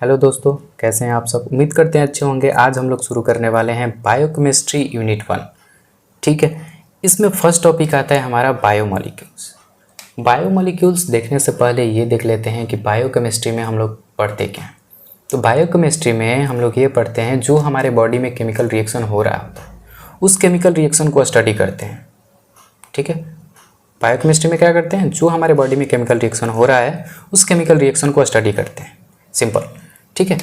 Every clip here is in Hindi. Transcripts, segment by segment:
हेलो दोस्तों, कैसे हैं आप सब। उम्मीद करते हैं अच्छे होंगे। आज हम लोग शुरू करने वाले हैं बायोकेमिस्ट्री यूनिट 1। ठीक है, इसमें फर्स्ट टॉपिक आता है हमारा बायोमॉलिक्यूल्स। बायोमॉलिक्यूल्स देखने से पहले ये देख लेते हैं कि बायोकेमिस्ट्री में हम लोग पढ़ते क्या हैं। तो बायोकेमिस्ट्री में हम लोग ये पढ़ते हैं जो हमारे बॉडी में केमिकल रिएक्शन हो रहा होता है उस केमिकल रिएक्शन को स्टडी करते हैं। ठीक है, बायोकेमिस्ट्री में क्या करते हैं, जो हमारे बॉडी में केमिकल रिएक्शन हो रहा है उस केमिकल रिएक्शन को स्टडी करते हैं। सिंपल। ठीक है,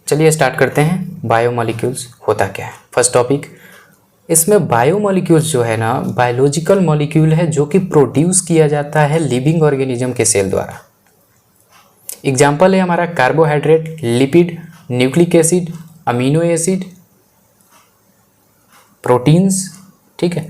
चलिए स्टार्ट करते हैं। बायोमॉलिक्यूल्स होता क्या है। फर्स्ट टॉपिक, इसमें बायोमॉलिक्यूल्स जो है ना, बायोलॉजिकल मॉलिक्यूल है जो कि प्रोड्यूस किया जाता है लिविंग ऑर्गेनिज्म के सेल द्वारा। एग्जाम्पल है हमारा carbohydrate, lipid, nucleic acid, amino acid, proteins. ठीक है,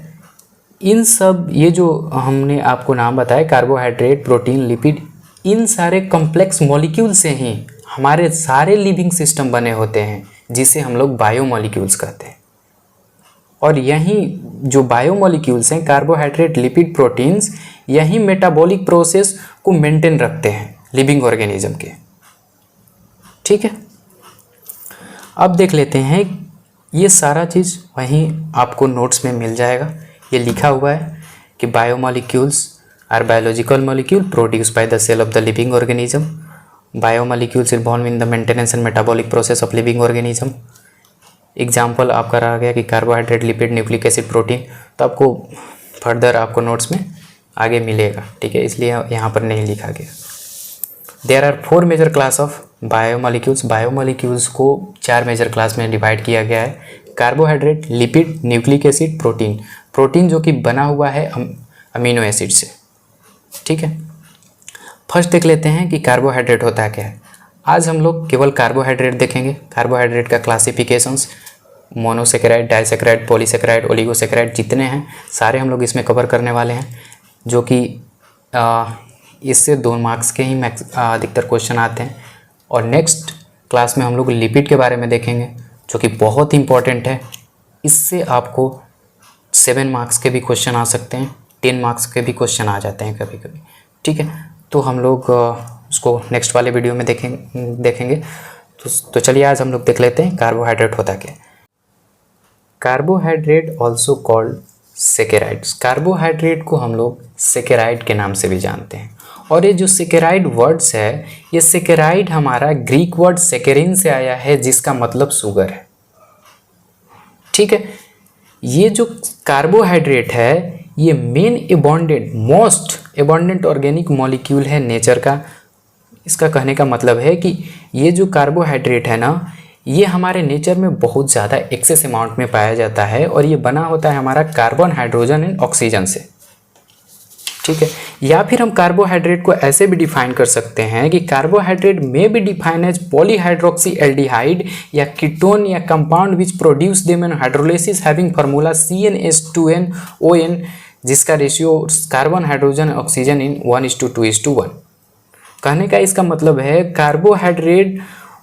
इन सब ये जो हमने आपको नाम बताया कार्बोहाइड्रेट, प्रोटीन, लिपिड, इन सारे कॉम्प्लेक्स मॉलिक्यूल से ही हमारे सारे लिविंग सिस्टम बने होते हैं जिसे हम लोग बायोमॉलिक्यूल्स कहते हैं। और यही जो बायोमॉलिक्यूल्स हैं, कार्बोहाइड्रेट, लिपिड, प्रोटीन्स, यही मेटाबॉलिक प्रोसेस को मेंटेन रखते हैं लिविंग ऑर्गेनिज्म के। ठीक है, अब देख लेते हैं। ये सारा चीज़ वहीं आपको नोट्स में मिल जाएगा। ये लिखा हुआ है कि biomolecules are biological molecule produce by the cell of the living organism. Biomolecules involve in the maintenance and metabolic process of living organism. Example आपका रहा गया कि carbohydrate, lipid, nucleic acid, protein. तो आपको फर्दर आपको नोट्स में आगे मिलेगा। ठीक है, इसलिए यहाँ पर नहीं लिखा गया। There are 4 major class of biomolecules. Biomolecules को 4 मेजर क्लास में डिवाइड किया गया है। Carbohydrate, lipid, nucleic acid, protein. Protein जो कि बना हुआ है अमीनो एसिड से। ठीक है, फर्स्ट देख लेते हैं कि कार्बोहाइड्रेट होता है क्या है। आज हम लोग केवल कार्बोहाइड्रेट देखेंगे। कार्बोहाइड्रेट का classifications, monosaccharide, disaccharide, polysaccharide, oligosaccharide, जितने हैं सारे हम लोग इसमें कवर करने वाले हैं। जो कि इससे 2 मार्क्स के ही अधिकतर क्वेश्चन आते हैं। और नेक्स्ट क्लास में हम लोग लिपिड के बारे में देखेंगे जो कि बहुत इंपॉर्टेंट है। इससे आपको 7 मार्क्स के भी क्वेश्चन आ सकते हैं, 10 मार्क्स के भी क्वेश्चन आ जाते हैं कभी कभी। ठीक है, तो हम लोग उसको नेक्स्ट वाले वीडियो में देखेंगे। तो चलिए आज हम लोग देख लेते हैं कार्बोहाइड्रेट होता क्या है। Carbohydrate also called saccharides. Carbohydrate को हम लोग सेकेराइड के नाम से भी जानते हैं। और ये जो सेकेराइड वर्ड्स है, ये सेकेराइड हमारा ग्रीक वर्ड सेकेरिन से आया है जिसका मतलब शुगर है। ठीक है, ये जो कार्बोहाइड्रेट है ये मेन एबॉन्डेंट, मोस्ट एबॉन्डेंट ऑर्गेनिक मॉलिक्यूल है नेचर का। इसका कहने का मतलब है कि ये जो कार्बोहाइड्रेट है ना, ये हमारे नेचर में बहुत ज़्यादा एक्सेस अमाउंट में पाया जाता है। और ये बना होता है हमारा कार्बन, हाइड्रोजन एंड ऑक्सीजन से। ठीक है, या फिर हम कार्बोहाइड्रेट को ऐसे भी डिफाइन कर सकते हैं कि कार्बोहाइड्रेट में be define as polyhydroxy aldehyde या कीटोन या compound which produce them in hydrolysis having formula CnH2nOn, जिसका ratio carbon, hydrogen, oxygen in 1:2:1। कहने का इसका मतलब है कार्बोहाइड्रेट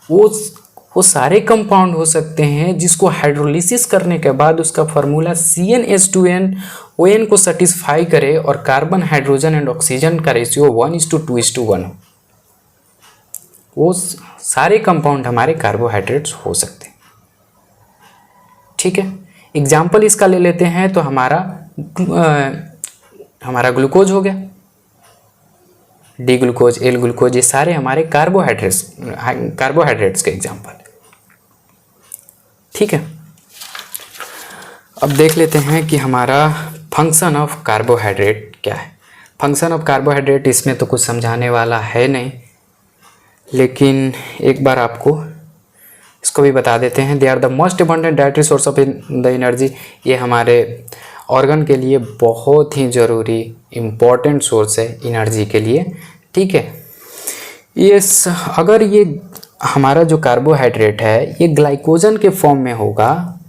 वो सारे कंपाउंड हो सकते हैं जिसको हाइड्रोलिसिस करने के बाद उसका फार्मूला CnH2nOn को सेटिस्फाई करे और कार्बन, हाइड्रोजन एंड ऑक्सीजन का रेशियो 1:2:1 हो। वो सारे कंपाउंड हमारे कार्बोहाइड्रेट्स हो सकते हैं। ठीक है, एग्जाम्पल इसका ले लेते हैं तो हमारा ग्लूकोज हो गया, डी ग्लूकोज, एल ग्लूकोज, ये सारे हमारे कार्बोहाइड्रेट्स के एग्जाम्पल है। ठीक है, अब देख लेते हैं कि हमारा फंक्शन ऑफ कार्बोहाइड्रेट क्या है। फंक्शन ऑफ कार्बोहाइड्रेट इसमें तो कुछ समझाने वाला है नहीं, लेकिन एक बार आपको इसको भी बता देते हैं। They are the most abundant dietary source of the energy. ये हमारे ऑर्गन के लिए बहुत ही ज़रूरी इम्पॉर्टेंट सोर्स है एनर्जी के लिए। ठीक है, ये अगर ये हमारा जो कार्बोहाइड्रेट है ये ग्लाइकोजन के फॉर्म में होगा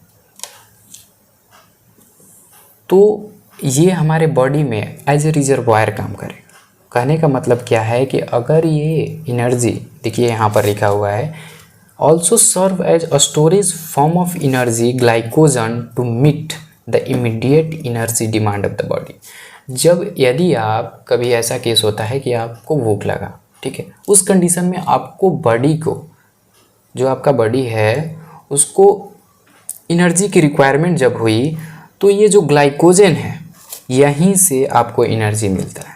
तो ये हमारे बॉडी में एज ए रिजर्वायर काम करेगा। कहने का मतलब क्या है कि अगर ये एनर्जी, देखिए यहाँ पर लिखा हुआ है, also serve as a storage form of energy glycogen to meet the immediate energy demand of the body. जब यदि आप कभी ऐसा केस होता है कि आपको भूख लगा, ठीक है, उस कंडीशन में आपको बॉडी को जो आपका बॉडी है उसको एनर्जी की रिक्वायरमेंट जब हुई तो ये जो ग्लाइकोजन है यहीं से आपको एनर्जी मिलता है।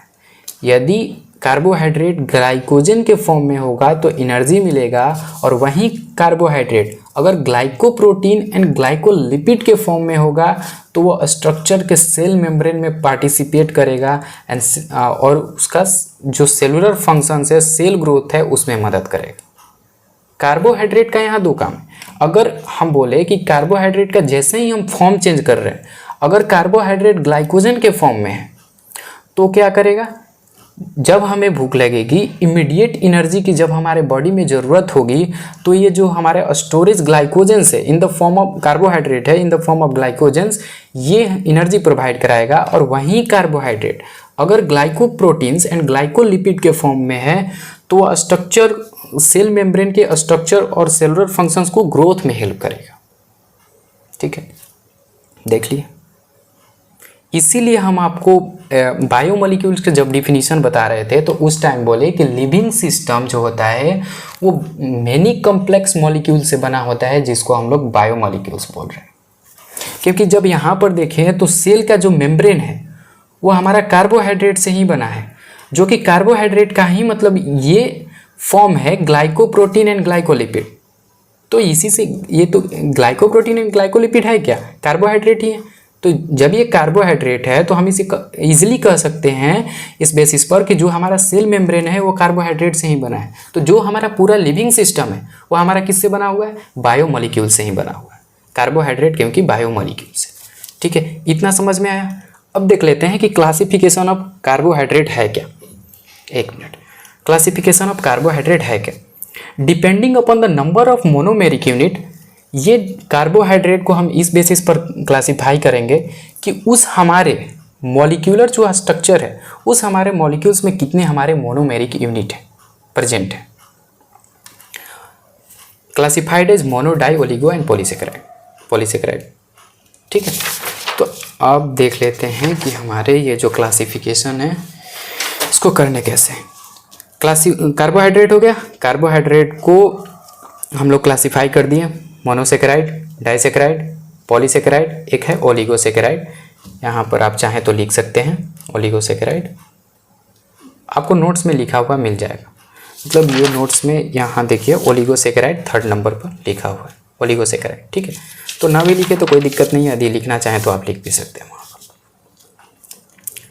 यदि कार्बोहाइड्रेट ग्लाइकोजन के फॉर्म में होगा तो एनर्जी मिलेगा, और वहीं कार्बोहाइड्रेट अगर ग्लाइकोप्रोटीन एंड ग्लाइकोलिपिड के फॉर्म में होगा तो वो स्ट्रक्चर के सेल मेम्ब्रेन में पार्टिसिपेट करेगा एंड और उसका जो सेलुलर फंक्शंस है, सेल ग्रोथ है, उसमें मदद करेगा। कार्बोहाइड्रेट का यहाँ दो काम है। अगर हम बोले कि कार्बोहाइड्रेट का जैसे ही हम फॉर्म चेंज कर रहे हैं, अगर कार्बोहाइड्रेट ग्लाइकोजन के फॉर्म में है तो क्या करेगा, जब हमें भूख लगेगी, इमीडिएट एनर्जी की जब हमारे बॉडी में ज़रूरत होगी तो ये जो हमारे स्टोरेज ग्लाइकोजेंस है in the form of carbohydrate है, इन द फॉर्म ऑफ ग्लाइकोजेंस, ये एनर्जी प्रोवाइड कराएगा। और वहीं कार्बोहाइड्रेट अगर ग्लाइकोप्रोटीन्स एंड ग्लाइकोलिपिड के फॉर्म में है तो वह स्ट्रक्चर, सेल मेम्ब्रेन के स्ट्रक्चर और सेलुलर फंक्शंस को ग्रोथ में हेल्प करेगा। ठीक है, देख लिए। इसीलिए हम आपको बायोमोलिक्यूल्स के जब डिफिनीशन बता रहे थे तो उस टाइम बोले कि लिविंग सिस्टम जो होता है वो मेनी कॉम्प्लेक्स मॉलिक्यूल से बना होता है, जिसको हम लोग बायोमोलिक्यूल्स बोल रहे हैं। क्योंकि जब यहाँ पर देखें तो सेल का जो मेम्ब्रेन है वो हमारा कार्बोहाइड्रेट से ही बना है, जो कि कार्बोहाइड्रेट का ही मतलब ये फॉर्म है ग्लाइकोप्रोटीन एंड ग्लाइकोलिपिड। तो इसी से ये तो ग्लाइकोप्रोटीन एंड ग्लाइकोलिपिड है क्या, कार्बोहाइड्रेट ही है। तो जब ये कार्बोहाइड्रेट है तो हम इसे इजीली कह सकते हैं इस बेसिस पर कि जो हमारा सेल मेम्ब्रेन है वो कार्बोहाइड्रेट से ही बना है। तो जो हमारा पूरा लिविंग सिस्टम है वो हमारा किससे बना हुआ है, बायोमोलिक्यूल से ही बना हुआ है। कार्बोहाइड्रेट क्योंकि बायोमोलिक्यूल से। ठीक है, इतना समझ में आया। अब देख लेते हैं कि क्लासिफिकेशन ऑफ कार्बोहाइड्रेट है क्या। एक मिनट, क्लासिफिकेशन ऑफ कार्बोहाइड्रेट है क्या। Depending upon the number of monomeric unit, ये कार्बोहाइड्रेट को हम इस बेसिस पर क्लासिफाई करेंगे कि उस हमारे मॉलिक्यूलर जो स्ट्रक्चर है उस हमारे मॉलिक्यूल्स में कितने हमारे मोनोमेरिक यूनिट है प्रेजेंट है। Classified as mono, di, oligo and polysaccharide. ठीक है, तो अब देख लेते हैं कि हमारे ये जो क्लासिफिकेशन है इसको करने कैसे। कार्बोहाइड्रेट हो गया, कार्बोहाइड्रेट को हम लोग क्लासिफाई कर दिए, मोनोसेकेराइड, डाइसेकेराइड, पॉलीसेकेराइड, एक है ओलिगोसेकेराइड। यहाँ पर आप चाहें तो लिख सकते हैं ओलिगोसेकेराइड, आपको नोट्स में लिखा हुआ मिल जाएगा। मतलब ये नोट्स में यहाँ देखिए ओलिगोसेकेराइड 3rd नंबर पर लिखा हुआ है, ओलिगोसेकेराइड। ठीक है, तो ना भी लिखे तो कोई दिक्कत नहीं है, यदि लिखना चाहें तो आप लिख भी सकते हैं वहाँ पर।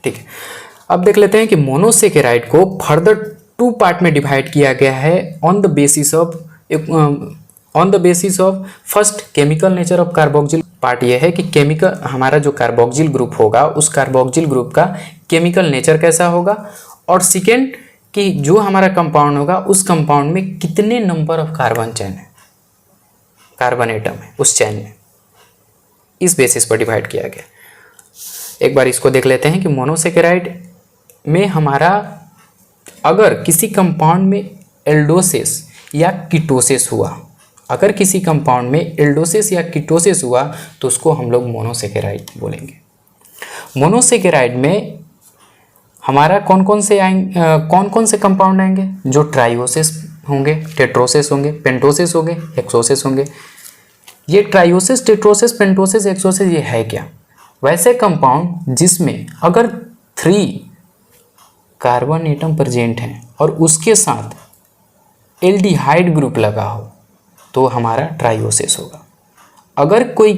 ठीक है, अब देख लेते हैं कि मोनोसेकेराइड को फर्दर 2 पार्ट में डिवाइड किया गया है on the basis of first chemical nature of carboxyl. Part ये है कि केमिकल, हमारा जो कार्बोक्सिल ग्रुप होगा उस कार्बोक्सिल ग्रुप का केमिकल नेचर कैसा होगा, और सेकेंड कि जो हमारा कंपाउंड होगा उस कंपाउंड में कितने नंबर ऑफ कार्बन चेन है, कार्बन एटम है उस चेन में। इस बेसिस पर डिवाइड किया गया। एक बार इसको देख लेते हैं कि मोनोसेकेराइड में हमारा अगर किसी कंपाउंड में एल्डोसिस या कीटोसिस हुआ, अगर किसी कंपाउंड में एल्डोसिस या कीटोसिस हुआ तो उसको हम लोग मोनोसेकेराइड बोलेंगे। मोनोसेकेराइड में हमारा कौन कौन से कंपाउंड आएंगे, जो ट्राइओसिस होंगे, टेट्रोसिस होंगे, पेंटोसिस होंगे, हेक्सोसिस होंगे। ये ट्राइओसिस, टेट्रोसिस, पेंटोसिस, हेक्सोसिस ये है क्या, वैसे कंपाउंड जिसमें अगर 3 कार्बन एटम प्रेजेंट हैं और उसके साथ एल्डिहाइड ग्रुप लगा हो तो हमारा ट्राइओसिस होगा। अगर कोई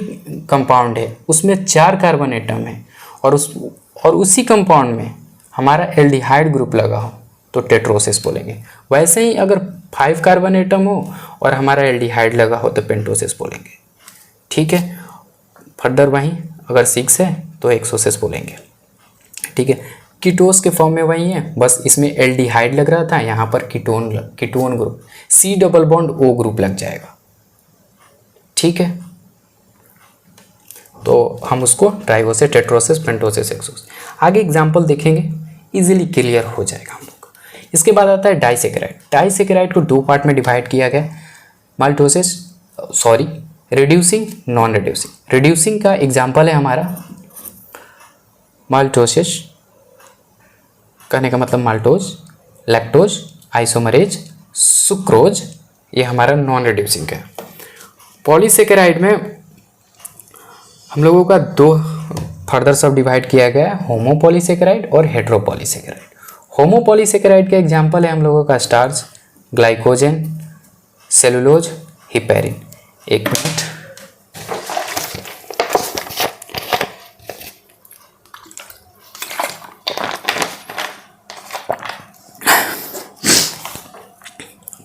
कंपाउंड है उसमें 4 कार्बन एटम है और उसी कंपाउंड में हमारा एल्डिहाइड ग्रुप लगा हो तो टेट्रोसिस बोलेंगे। वैसे ही अगर 5 कार्बन एटम हो और हमारा एल्डिहाइड लगा हो तो पेंटोसिस बोलेंगे। ठीक है, फर्दर वहीं अगर 6 है तो हेक्सोसिस बोलेंगे। ठीक है, कीटोस के फॉर्म में वही है, बस इसमें एल्डिहाइड लग रहा था, यहाँ पर ketone group C double bond O group लग जाएगा। ठीक है, तो हम उसको ट्राइओसिस, टेट्रोसिस, पेंटोसिस, हेक्सोसिस। आगे एग्जाम्पल देखेंगे, इजीली क्लियर हो जाएगा हम लोग। इसके बाद आता है डाइसेकेराइड। डाइसेकेराइड को 2 पार्ट में डिवाइड किया गया, रिड्यूसिंग, नॉन रिड्यूसिंग। रिड्यूसिंग का एग्जाम्पल है हमारा माल्टोसिस, कहने का मतलब माल्टोज, लैक्टोज, आइसोमरेज, सुक्रोज, ये हमारा नॉन रिड्यूसिंग है। पॉलीसेकेराइड में हम लोगों का दो फर्दर सब डिवाइड किया गया है, होमोपॉलीसेकेराइड और हेट्रोपॉलीसेकेराइड। होमोपॉलीसेकेराइड के एग्जाम्पल है हम लोगों का स्टार्च, ग्लाइकोजन, सेलुलोज, हिपेरिन। एक मिनट,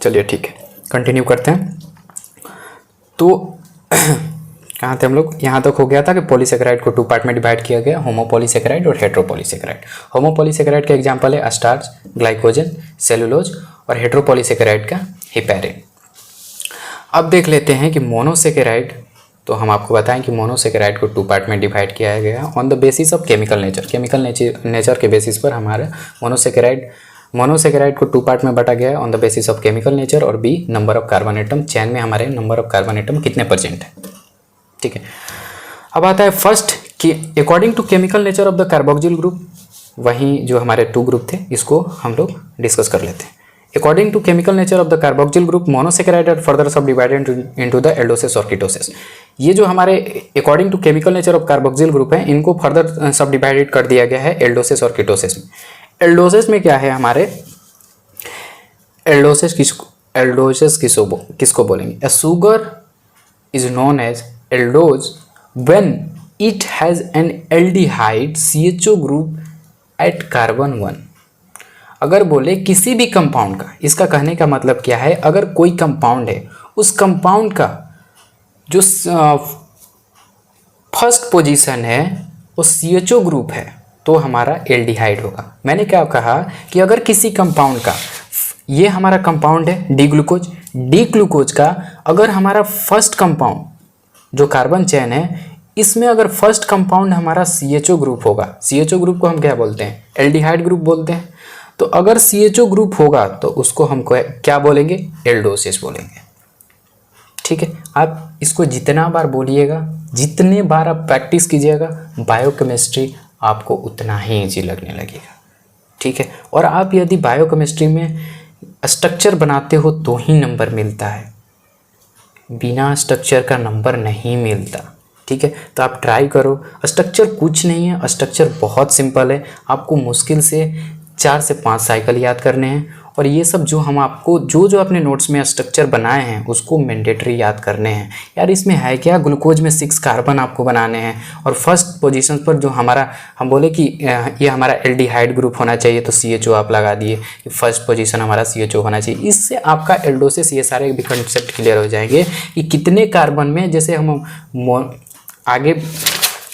चलिए ठीक है, कंटिन्यू करते हैं। तो कहाँ थे हम लोग? यहाँ तक हो गया था कि पॉलीसेकेराइड को 2 पार्ट में डिवाइड किया गया, होमोपॉलीसेकेराइड और हेट्रोपॉलीसेकेराइड। होमोपॉलीसेकेराइड के एग्जांपल है स्टार्च, ग्लाइकोजन, सेलुलोज, और हेट्रोपॉलीसेकेराइड का हिपेरिन। अब देख लेते हैं कि मोनोसेकेराइड। तो हम आपको बताएं कि मोनोसेकेराइड को 2 पार्ट में डिवाइड किया गया on the basis of chemical nature. Chemical nature के बेसिस पर हमारा मोनोसेकेराइड को 2 पार्ट में बांटा गया है on the basis of chemical nature, और B number of carbon atom. Chain में हमारे नंबर ऑफ कार्बन एटम कितने परसेंट है, ठीक है। अब आता है फर्स्ट कि according to chemical nature of the carboxyl group. वहीं जो हमारे 2 ग्रुप थे इसको हम लोग डिस्कस कर लेते हैं। According to chemical nature of the carboxyl group, monosaccharide are further subdivided into the aldoses और कीटोसिस। ये जो हमारे according to chemical nature of carboxyl group है, इनको फर्दर सब डिवाइडेड कर दिया गया है एल्डोसिस और कीटोसिस में। एल्डोसिस में क्या है हमारे? एल्डोसिस किसको बोलेंगे? A sugar is known as aldose when it has an aldehyde CHO group at carbon 1। अगर बोले किसी भी कंपाउंड का, इसका कहने का मतलब क्या है? अगर कोई कंपाउंड है, उस कंपाउंड का जो फर्स्ट पोजीशन है वो CHO ग्रुप है, तो हमारा एल्डिहाइड होगा। मैंने क्या कहा कि अगर किसी कंपाउंड का, ये हमारा कंपाउंड है डी ग्लूकोज का, अगर हमारा फर्स्ट कंपाउंड जो कार्बन चेन है, इसमें अगर फर्स्ट कंपाउंड हमारा CHO ग्रुप होगा, CHO ग्रुप को हम क्या बोलते हैं? एल्डिहाइड ग्रुप बोलते हैं। तो अगर CHO ग्रुप होगा तो उसको हम क्या बोलेंगे? एल्डोसिस बोलेंगे, ठीक है। आप इसको जितना बार बोलिएगा, जितने बार आप प्रैक्टिस कीजिएगा, बायोकेमिस्ट्री आपको उतना ही ईजी लगने लगेगा, ठीक है। और आप यदि बायोकेमिस्ट्री में स्ट्रक्चर बनाते हो तो ही नंबर मिलता है, बिना स्ट्रक्चर का नंबर नहीं मिलता, ठीक है। तो आप ट्राई करो। स्ट्रक्चर कुछ नहीं है, स्ट्रक्चर बहुत सिंपल है। आपको मुश्किल से 4 से 5 साइकिल याद करने हैं, और ये सब जो हम आपको जो अपने नोट्स में स्ट्रक्चर बनाए हैं उसको मैंडेटरी याद करने हैं। यार इसमें है क्या? ग्लूकोज में 6 कार्बन आपको बनाने हैं, और फर्स्ट पोजीशन पर जो हमारा, हम बोले कि ये हमारा एल्डिहाइड ग्रुप होना चाहिए, तो CHO आप लगा दिए कि फर्स्ट पोजीशन हमारा CHO होना चाहिए। इससे आपका एल्डोसिस, ये सारे भी कंसेप्ट क्लियर हो जाएंगे कि कितने कार्बन में, जैसे हम आगे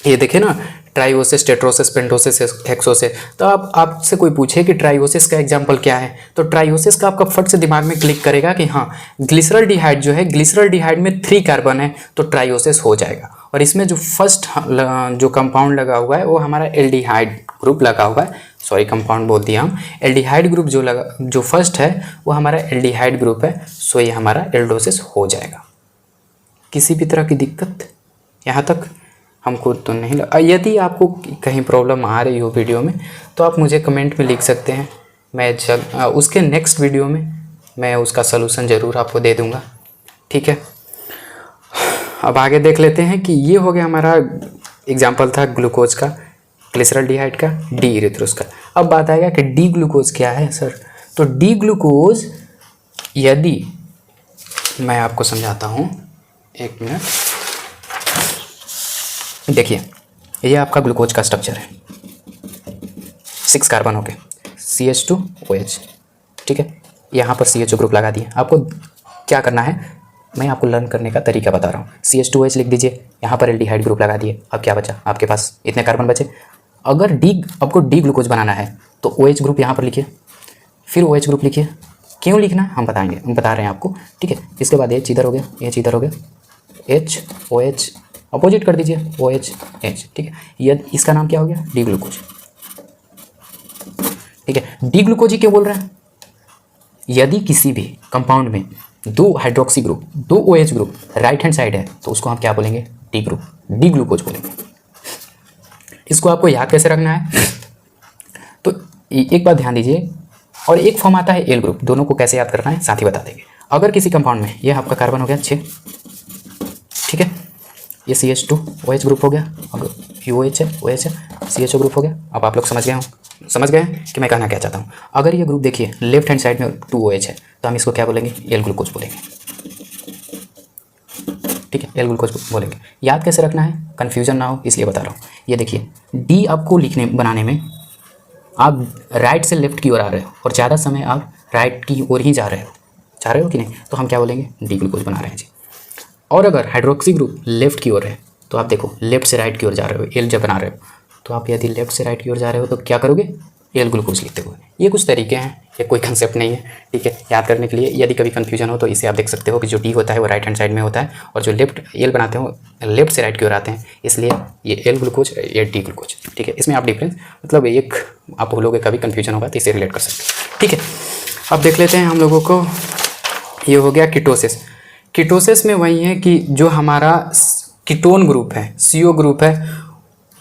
ये देखें ना, ट्राइओसिस, टेट्रोसिस, पेंटोसिस, हेक्सोसिस। तो आपसे कोई पूछे कि ट्राइओसिस का एग्जांपल क्या है, तो ट्राइओसिस का आपका फट से दिमाग में क्लिक करेगा कि हाँ, ग्लिसरॉल्डिहाइड जो है, ग्लिसरॉल्डिहाइड में 3 कार्बन है, तो ट्राइओसिस हो जाएगा। और इसमें जो फर्स्ट जो कंपाउंड लगा हुआ है वो हमारा एल्डिहाइड ग्रुप लगा हुआ है। सॉरी, कंपाउंड बोल दिया हम। एल्डिहाइड ग्रुप जो फर्स्ट है वो हमारा एल्डिहाइड ग्रुप है, सो ये हमारा एल्डोसिस हो जाएगा। किसी भी तरह की दिक्कत यहाँ तक हमको तो नहीं लगा। यदि आपको कहीं प्रॉब्लम आ रही हो वीडियो में तो आप मुझे कमेंट में लिख सकते हैं, मैं उसके नेक्स्ट वीडियो में मैं उसका सलूशन ज़रूर आपको दे दूँगा, ठीक है। अब आगे देख लेते हैं कि ये हो गया हमारा एग्जाम्पल था ग्लूकोज का, ग्लिसरॉल्डिहाइड का, डी इरिथ्रोस का। अब बात आएगा कि डी ग्लूकोज क्या है सर। तो डी ग्लूकोज, यदि मैं आपको समझाता हूँ, एक मिनट देखिए, ये आपका ग्लूकोज का स्ट्रक्चर है, 6 कार्बन हो गए, CH2OH, ठीक है। यहाँ पर CHO ग्रुप लगा दिए। आपको क्या करना है, मैं आपको लर्न करने का तरीका बता रहा हूँ। CH2OH लिख दीजिए, यहाँ पर एल्डिहाइड ग्रुप लगा दिए। अब क्या बचा आपके पास? इतने कार्बन बचे। अगर आपको डी ग्लूकोज बनाना है तो OH ग्रुप यहाँ पर लिखिए, फिर OH ग्रुप लिखिए। क्यों लिखना है हम बताएंगे, हम बता रहे हैं आपको, ठीक है। इसके बाद H इधर हो गया, H इधर हो गया, HOH अपोजिट कर दीजिए, OH H, ठीक है। ये इसका नाम क्या हो गया? डी ग्लूकोज, ठीक है। डी ग्लूकोज ही क्यों बोल रहे हैं? यदि किसी भी कंपाउंड में 2 hydroxy group, 2 OH group right hand side है तो उसको हम क्या बोलेंगे? डी ग्रुप, डी ग्लूकोज बोलेंगे। इसको आपको याद कैसे रखना है, तो एक बात ध्यान दीजिए। और एक फॉर्म आता है एल ग्रुप, दोनों को कैसे याद करना है साथ ही बता देंगे। अगर किसी कंपाउंड में, ये आपका कार्बन हो गया 6, ठीक है, ये CH2 OH ग्रुप हो गया, अगर UOH है, OH है, CHO ग्रुप हो गया। अब आप लोग समझ गए हैं कि मैं कहना क्या चाहता हूँ। अगर ये ग्रुप देखिए लेफ्ट हैंड साइड में 2OH है तो हम इसको क्या बोलेंगे, एल ग्लूकोज बोलेंगे, ठीक है, एल ग्लूकोज बोलेंगे। याद कैसे रखना है, कन्फ्यूजन ना हो इसलिए बता रहा हूँ। ये देखिए डी आपको बनाने में आप राइट से लेफ्ट की ओर आ रहे हो और ज़्यादा समय आप राइट की ओर ही जा रहे हो कि नहीं, तो हम क्या बोलेंगे, डी ग्लूकोज बना रहे हैं जी। और अगर हाइड्रोक्सी ग्रुप लेफ्ट की ओर है तो आप देखो लेफ्ट से राइट की ओर जा रहे हो, एल जब बना रहे हो, तो आप यदि लेफ्ट से राइट की ओर जा रहे हो तो क्या करोगे, एल ग्लूकोज लिखते हुए। ये कुछ तरीके हैं, ये कोई कंसेप्ट नहीं है, ठीक है, याद करने के लिए। यदि कभी कन्फ्यूजन हो तो इसे आप देख सकते हो कि जो डी होता है वो राइट हैंड साइड में होता है और जो लेफ्ट एल बनाते हैं वो लेफ्ट से राइट की ओर आते हैं, इसलिए ये एल ग्लूकोज, ये डी ग्लूकोज, ठीक है। इसमें आप डिफरेंस मतलब एक आप भूलोगे, कभी कन्फ्यूजन होगा तो इसे रिलेट कर सकते हैं, ठीक है। अब देख लेते हैं हम लोगों को, ये हो गया कीटोसिस। कीटोसिस में वही है कि जो हमारा कीटोन ग्रुप है, CO ग्रुप है,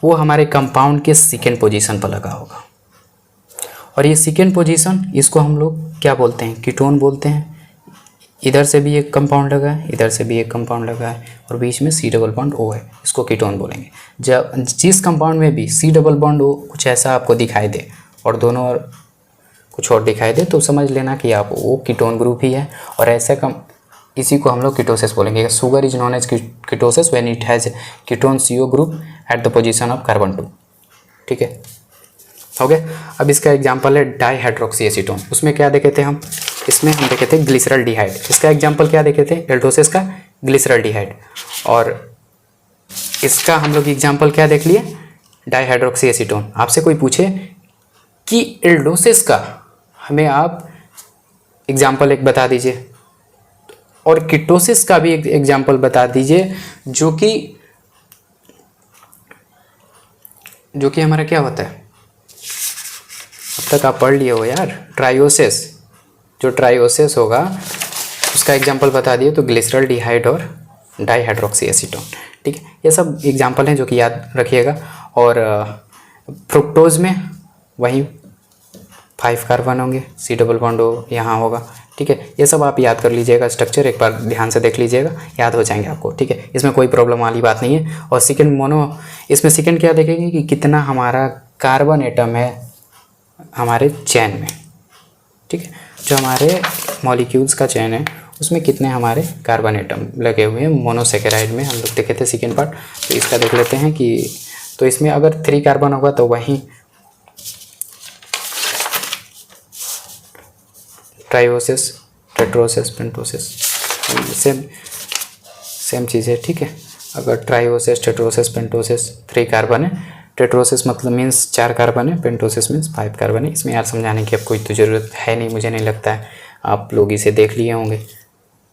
वो हमारे कंपाउंड के सेकेंड पोजीशन पर लगा होगा और ये सेकेंड पोजीशन, इसको हम लोग क्या बोलते हैं, कीटोन बोलते हैं। इधर से भी एक कंपाउंड लगा है, इधर से भी एक कंपाउंड लगा है और बीच में C डबल बॉन्ड O है, इसको कीटोन बोलेंगे। जब जिस कंपाउंड में भी C डबल बॉन्ड O कुछ ऐसा आपको दिखाई दे और दोनों और कुछ और दिखाई दे तो समझ लेना कि आप वो कीटोन ग्रुप ही है और ऐसा इसी को हम लोग कीटोसिस बोलेंगे। Sugar is known as ketoses when it has ketone CO group at the position of carbon 2, ठीक है, हो गया। अब इसका एग्जांपल है डाईहाइड्रोक्सी एसीटोन। उसमें क्या देखे थे हम, इसमें हम देखे थे ग्लिसरॉल्डिहाइड। इसका एग्जांपल क्या देखे थे, एल्डोसिस का ग्लिसरॉल्डिहाइड। और इसका हम लोग एग्जांपल क्या देख लिए, डाईहाइड्रोक्सी एसीटोन। आपसे कोई पूछे कि एल्डोसिस का, हमें आप एग्जांपल एक बता दीजिए और कीटोसिस का भी एक एग्जांपल बता दीजिए, जो कि हमारा क्या होता है, अब तक आप पढ़ लिए हो यार, ट्रायोसिस। जो ट्रायोसिस होगा उसका एग्जांपल बता दिए तो ग्लिसरॉल्डिहाइड और डाईहाइड्रोक्सी एसीटोन, ठीक है। ये सब एग्जांपल हैं जो कि याद रखिएगा। और फ्रुक्टोज में वही 5 कार्बन होंगे, C डबल बॉन्ड O यहाँ होगा, ठीक है। ये सब आप याद कर लीजिएगा, स्ट्रक्चर एक बार ध्यान से देख लीजिएगा, याद हो जाएंगे आपको, ठीक है। इसमें कोई प्रॉब्लम वाली बात नहीं है। और सेकंड इसमें सेकंड क्या देखेंगे कि कितना हमारा कार्बन एटम है हमारे चैन में, ठीक है। जो हमारे मॉलिक्यूल्स का चैन है उसमें कितने हमारे कार्बन एटम लगे हुए हैं। मोनोसेकेराइड में हम लोग देखे थे सेकेंड पार्ट, तो इसका देख लेते हैं कि तो इसमें अगर 3 कार्बन होगा तो वहीं ट्रायोसिस, टेट्रोसिस, पेंटोसिस, सेम चीज़ है, ठीक है। अगर ट्रायोसिस, टेट्रोसिस, पेंटोसिस 3 कार्बन है, टेट्रोसिस मतलब मीन्स 4 कार्बन है, पेंटोसिस मीन्स 5 कार्बन है। इसमें यार समझाने की अब कोई तो ज़रूरत है नहीं, मुझे नहीं लगता है, आप लोग इसे देख लिए होंगे,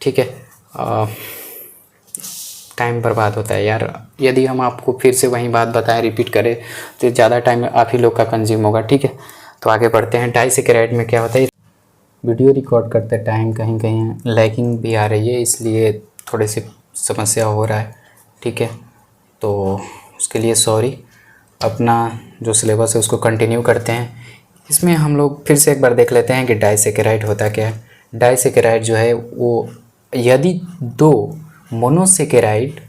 ठीक है। टाइम बर्बाद होता है यार, यदि हम आपको फिर से वही बात बताएं, रिपीट करें तो ज़्यादा टाइम आप ही लोग का कंज्यूम होगा, ठीक है। तो आगे बढ़ते हैं। डाईसेकेराइड में क्या होता है, वीडियो रिकॉर्ड करते टाइम कहीं कहीं लैगिंग भी आ रही है, इसलिए थोड़ी सी समस्या हो रहा है, ठीक है। तो उसके लिए सॉरी। अपना जो सिलेबस है उसको कंटिन्यू करते हैं। इसमें हम लोग फिर से एक बार देख लेते हैं कि डाईसेकेराइड होता क्या है। डाईसेकेराइड जो है वो, यदि 2 मोनोसेकेराइड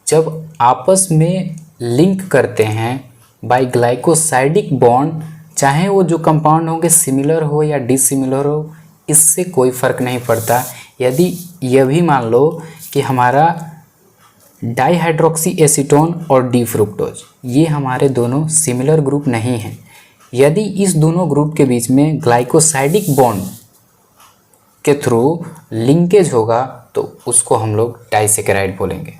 जब आपस में लिंक करते हैं बाय ग्लाइकोसाइडिक बॉन्ड, चाहे वो जो कंपाउंड होंगे सिमिलर हो या डिसिमिलर हो, इससे कोई फ़र्क नहीं पड़ता। यदि यह भी मान लो कि हमारा डाईहाइड्रोक्सी एसीटोन और डी फ्रुक्टोज ये हमारे दोनों सिमिलर ग्रुप नहीं हैं, यदि इस दोनों ग्रुप के बीच में ग्लाइकोसाइडिक बॉन्ड के थ्रू लिंकेज होगा तो उसको हम लोग डाईसेकेराइड बोलेंगे।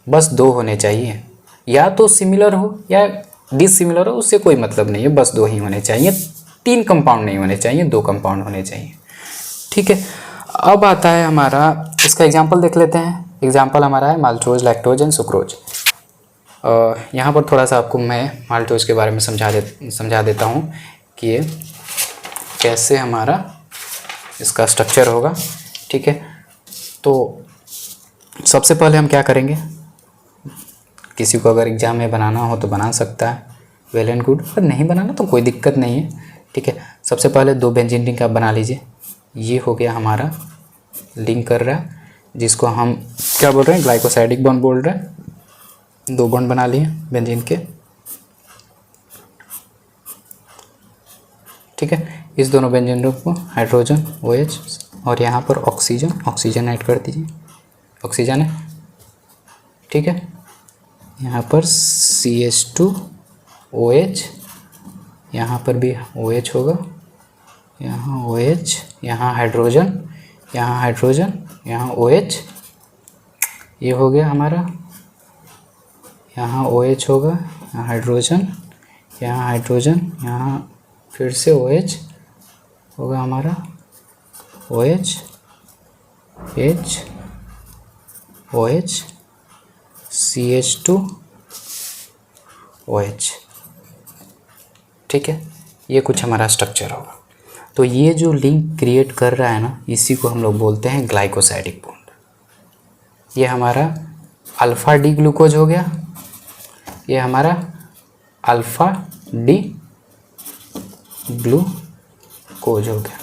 बस 2 होने चाहिए, या तो सिमिलर हो या डिसिमिलर हो, उससे कोई मतलब नहीं है, बस 2 ही होने चाहिए। 3 कंपाउंड नहीं होने चाहिए, 2 कंपाउंड होने चाहिए, ठीक है। अब आता है हमारा, इसका एग्जांपल देख लेते हैं। एग्जांपल हमारा है माल्टोज, लैक्टोज एंड सुक्रोज। यहाँ पर थोड़ा सा आपको मैं माल्टोज के बारे में समझा देता हूँ कि ये कैसे हमारा इसका स्ट्रक्चर होगा, ठीक है। तो सबसे पहले हम क्या करेंगे, किसी को अगर एग्ज़ाम में बनाना हो तो बना सकता है, वेल एंड गुड, अगर नहीं बनाना तो कोई दिक्कत नहीं है, ठीक है। सबसे पहले 2 बेंजीन रिंग आप बना लीजिए। ये हो गया हमारा लिंक कर रहा है, जिसको हम क्या बोल रहे हैं, ग्लाइकोसाइडिक बॉन्ड बोल रहे हैं। 2 बॉन्ड बना लिए बेंजीन के, ठीक है। इस दोनों बेंजीन को हाइड्रोजन OH और यहाँ पर ऑक्सीजन ऐड कर दीजिए, ऑक्सीजन है, ठीक है। यहाँ पर CH2OH, यहाँ पर भी OH होगा, यहाँ OH, यहाँ हाइड्रोजन, यहाँ OH, ये हो गया हमारा, यहाँ OH होगा, यहाँ हाइड्रोजन, यहाँ फिर से OH होगा हमारा, OH, CH2OH, ठीक है। ये कुछ हमारा स्ट्रक्चर होगा। तो ये जो लिंक क्रिएट कर रहा है ना, इसी को हम लोग बोलते हैं ग्लाइकोसाइडिक बॉन्ड। ये हमारा अल्फ़ा डी ग्लूकोज हो गया, ये हमारा अल्फ़ा डी ग्लूकोज हो गया,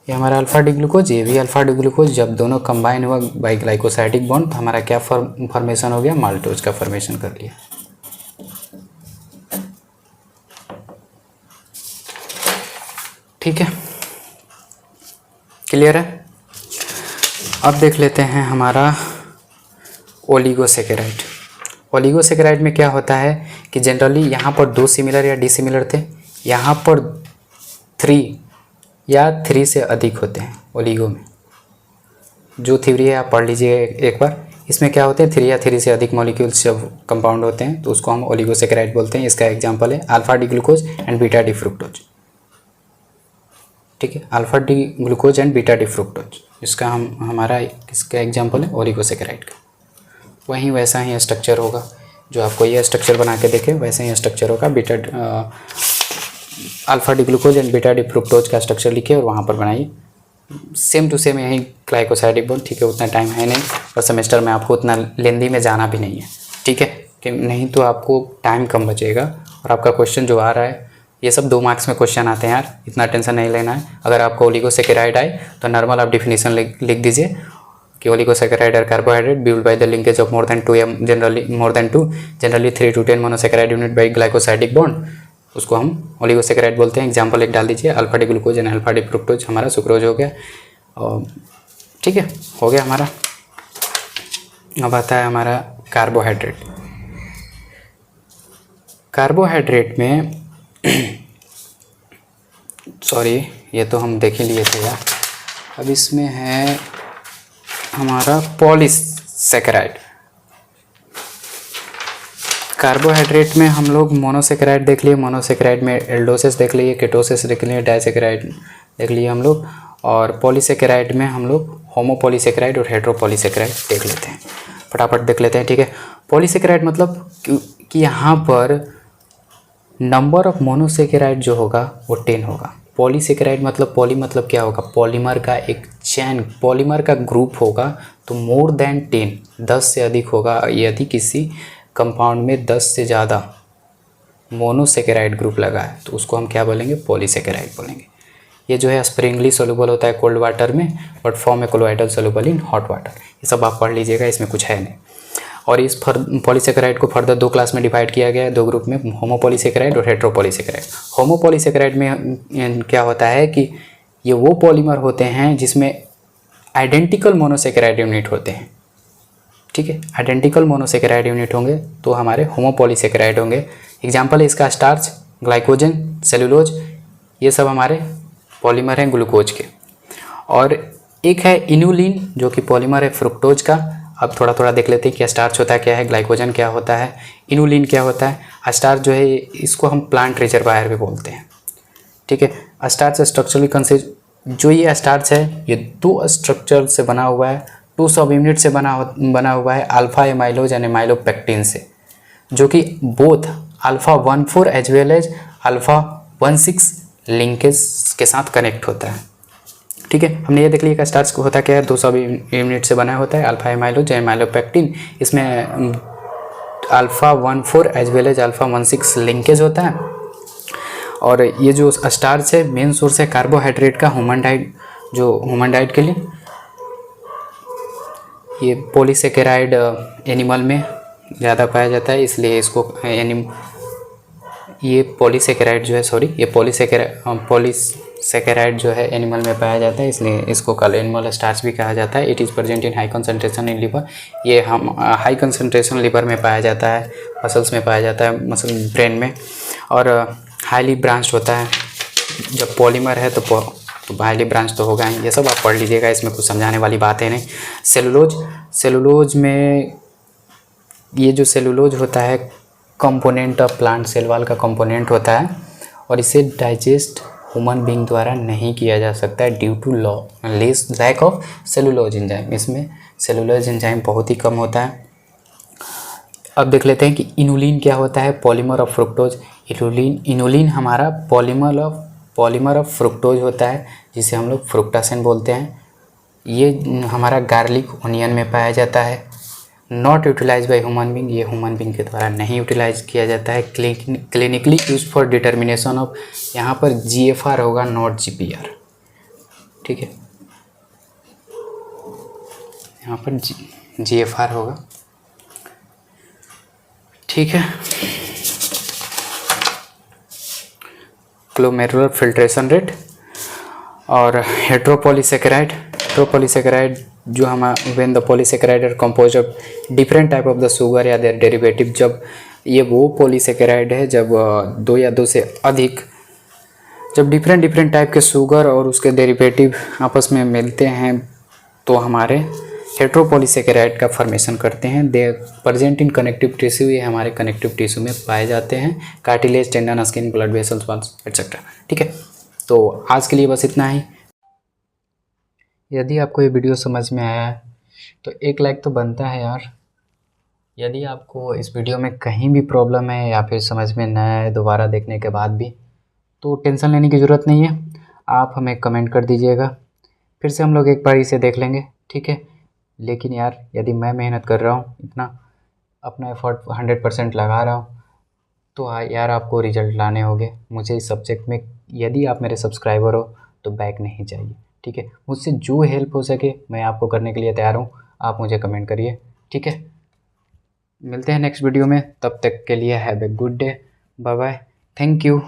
ये हमारा अल्फ़ा डी ग्लूकोज, ये भी अल्फ़ा डी ग्लूकोज। जब दोनों कंबाइन हुआ बाई ग्लाइकोसाइडिक बॉन्ड तो हमारा क्या फॉर्मेशन हो गया, माल्टोज का फॉर्मेशन कर लिया। ठीक है, क्लियर है। अब देख लेते हैं हमारा ओलिगोसेकेराइड। ओलिगोसेकेराइड में क्या होता है कि जनरली यहाँ पर 2 सिमिलर या डिसिमिलर थे, यहाँ पर 3 या 3 से अधिक होते हैं ओलिगो में। जो थ्योरी है आप पढ़ लीजिए एक बार। इसमें क्या होते हैं, 3 या 3 से अधिक मॉलिक्यूल्स जब कंपाउंड होते हैं तो उसको हम ओलिगोसेकेराइड बोलते हैं। इसका एग्जांपल है alpha D glucose and beta D fructose, ठीक है। Alpha D glucose and beta D fructose, इसका हमारा इसका एग्जांपल है ओलिगोसेकेराइड का। वहीं वैसा ही स्ट्रक्चर होगा, जो आपको ये स्ट्रक्चर बना के देखे वैसे ही स्ट्रक्चर होगा। Alpha D glucose and beta D fructose का स्ट्रक्चर लिखिए और वहाँ पर बनाइए सेम टू सेम यही ग्लाइकोसाइडिक बॉन्ड, ठीक है। उतना टाइम है नहीं और सेमेस्टर में आपको उतना लेंदी में जाना भी नहीं है, ठीक है, कि नहीं तो आपको टाइम कम बचेगा। और आपका क्वेश्चन जो आ रहा है, ये सब 2 मार्क्स में क्वेश्चन आते हैं यार, इतना टेंशन नहीं लेना है। अगर आपको ओलिगोसेकेराइड आए तो नॉर्मल आप डिफिनीशन लिख दीजिए कि oligosaccharide are carbohydrate build by the linkage of more than 2 generally 3 to 10 monosaccharide unit by glycosidic bond, उसको हम ओलिगोसेकेराइड बोलते हैं। एग्जाम्पल एक डाल दीजिए, alpha D glucose and alpha D fructose, हमारा सुक्रोज हो गया, और ठीक है, हो गया हमारा। अब आता है हमारा कार्बोहाइड्रेट। कार्बोहाइड्रेट में सॉरी, ये तो हम देख ही लिए थे यार। अब इसमें है हमारा पॉलीसेकेराइड। कार्बोहाइड्रेट में हम लोग मोनोसेकेराइड देख लिए, मोनोसेकेराइड में एल्डोसिस देख लिए, केटोसिस देख लिए, डाइसेकेराइड देख लिए हम लोग, और पॉलीसेकेराइड में हम लोग होमोपॉलीसेकेराइड और हेट्रोपॉलीसेकेराइड देख लेते हैं। फटाफट देख लेते हैं, ठीक है। पॉलीसेकेराइड मतलब कि यहाँ पर नंबर ऑफ मोनोसेकेराइड जो होगा वो 10 होगा। पॉलीसेकेराइड मतलब पॉली मतलब क्या होगा, पॉलीमर का एक चैन, पॉलीमर का ग्रुप होगा, तो मोर देन 10 से अधिक होगा। यदि किसी कंपाउंड में 10 से ज़्यादा मोनोसेकेराइड ग्रुप लगा है तो उसको हम क्या बोलेंगे, पॉलीसेकेराइड बोलेंगे। ये जो है स्प्रिंगली सोल्यूबल होता है कोल्ड वाटर में, but form A colloidal soluble in hot water. ये सब आप पढ़ लीजिएगा, इसमें कुछ है नहीं। और इस पॉलीसेकेराइड को फर्दर 2 क्लास में डिवाइड किया गया है, 2 ग्रुप में, होमोपॉलीसेकेराइड और हेट्रोपॉलीसेकेराइड। होमोपॉलीसेकेराइड में क्या होता है कि ये वो पॉलीमर होते हैं जिसमें आइडेंटिकल मोनोसेकेराइड यूनिट होते हैं, ठीक है। आइडेंटिकल मोनोसेकेराइड यूनिट होंगे तो हमारे होमोपॉलीसेकेराइड होंगे। एग्जाम्पल है इसका स्टार्च, ग्लाइकोजन, सेलुलोज, ये सब हमारे पॉलीमर हैं ग्लूकोज के। और एक है इनुलिन जो कि पॉलीमर है फ्रुक्टोज का। अब थोड़ा थोड़ा देख लेते हैं कि स्टार्च होता है क्या है, ग्लाइकोजन क्या होता है, इनुलिन क्या होता है। स्टार्च जो है इसको हम प्लांट रिजर्वायर भी बोलते हैं, ठीक है। स्टार्च स्ट्रक्चरली कंसिस्ट, जो ये स्टार्च है ये 2 स्ट्रक्चर से बना हुआ है, 2 सब यूनिट से बना हुआ है, अल्फा एमाइलोज एंड एमाइलोपेक्टिन से, जो कि both alpha 14 as well as alpha 16 linkage के साथ कनेक्ट होता है, ठीक है। हमने ये देख लिया कि स्टार्च होता क्या है, 2 सब यूनिट से बना होता है, अल्फा एमाइलोज एमाइलोपेक्टिन। इसमें alpha 14 as well as alpha 16 linkage होता है। और ये जो स्टार्च है मेन सोर्स है कार्बोहाइड्रेट का ह्यूमन डाइट, जो ह्यूमन डाइट के लिए, ये पॉलीसेकेराइड एनिमल में ज़्यादा पाया जाता है, इसलिए इसको ये पॉलीसेकेराइड जो है, सॉरी, ये पॉलीसेकेराइड जो है एनिमल में पाया जाता है, इसलिए इसको कल एनिमल स्टार्च भी कहा जाता है। It is present in high concentration in liver. ये हम हाई कंसंट्रेशन लिवर में पाया जाता है, मसल्स में पाया जाता है, मसल ब्रेन में, और हाईली ब्रांच्ड होता है। जब पॉलीमर है तो हाईली ब्रांच तो होगा ही। ये सब आप पढ़ लीजिएगा, इसमें कुछ समझाने वाली बात है नहीं। सेलुलोज में ये जो सेलुलोज होता है component of plant cell wall का कंपोनेंट होता है, और इसे डाइजेस्ट ह्यूमन बीइंग द्वारा नहीं किया जा सकता है due to lack of cellulose enzyme. इसमें सेलुलोज एंजाइम बहुत ही कम होता है। अब देख लेते हैं कि इनुलिन क्या होता है, पॉलीमर ऑफ फ्रुक्टोज। इनुलिन हमारा पॉलीमर ऑफ फ्रुक्टोज होता है, जिसे हम लोग फ्रुक्टासेन बोलते हैं। ये हमारा गार्लिक ओनियन में पाया जाता है। Not utilize by human being, ये ह्यूमन बीइंग के द्वारा नहीं यूटिलाइज किया जाता है। Clinically use for determination of, यहाँ पर GFR होगा, नॉट GPR, ठीक है, यहाँ पर GFR होगा, ठीक है। ग्लोमेरुलर फिल्ट्रेशन रेट और हेट्रोपॉलीसेकेराइड जो हम when the polysaccharide are compose of different type of the sugar या देयर डेरिवेटिव, जब ये वो पॉलीसेकेराइड है जब दो या दो से अधिक, जब डिफरेंट टाइप के शुगर और उसके डेरिवेटिव आपस में मिलते हैं तो हमारे हेट्रोपॉलीसेकेराइड का फॉर्मेशन करते हैं। They present in connective tissue, ये हमारे कनेक्टिव टिश्यू में पाए जाते हैं, cartilage, tendon, skin, blood vessels, bones etcetera, ठीक है। तो आज के लिए बस इतना ही। यदि आपको ये वीडियो समझ में आया है तो एक लाइक तो बनता है यार। यदि आपको इस वीडियो में कहीं भी प्रॉब्लम है या फिर समझ में न आए दोबारा देखने के बाद भी, तो टेंशन लेने की ज़रूरत नहीं है, आप हमें कमेंट कर दीजिएगा, फिर से हम लोग एक बार इसे देख लेंगे, ठीक है। लेकिन यार यदि मैं मेहनत कर रहा हूँ, इतना अपना एफर्ट 100% लगा रहा हूँ, तो यार आपको रिजल्ट लाने होंगे। मुझे इस सब्जेक्ट में यदि आप मेरे सब्सक्राइबर हो तो बैक नहीं चाहिए, ठीक है। मुझसे जो हेल्प हो सके मैं आपको करने के लिए तैयार हूँ, आप मुझे कमेंट करिए, ठीक है। मिलते हैं नेक्स्ट वीडियो में, तब तक के लिए have a good day, bye bye, thank you.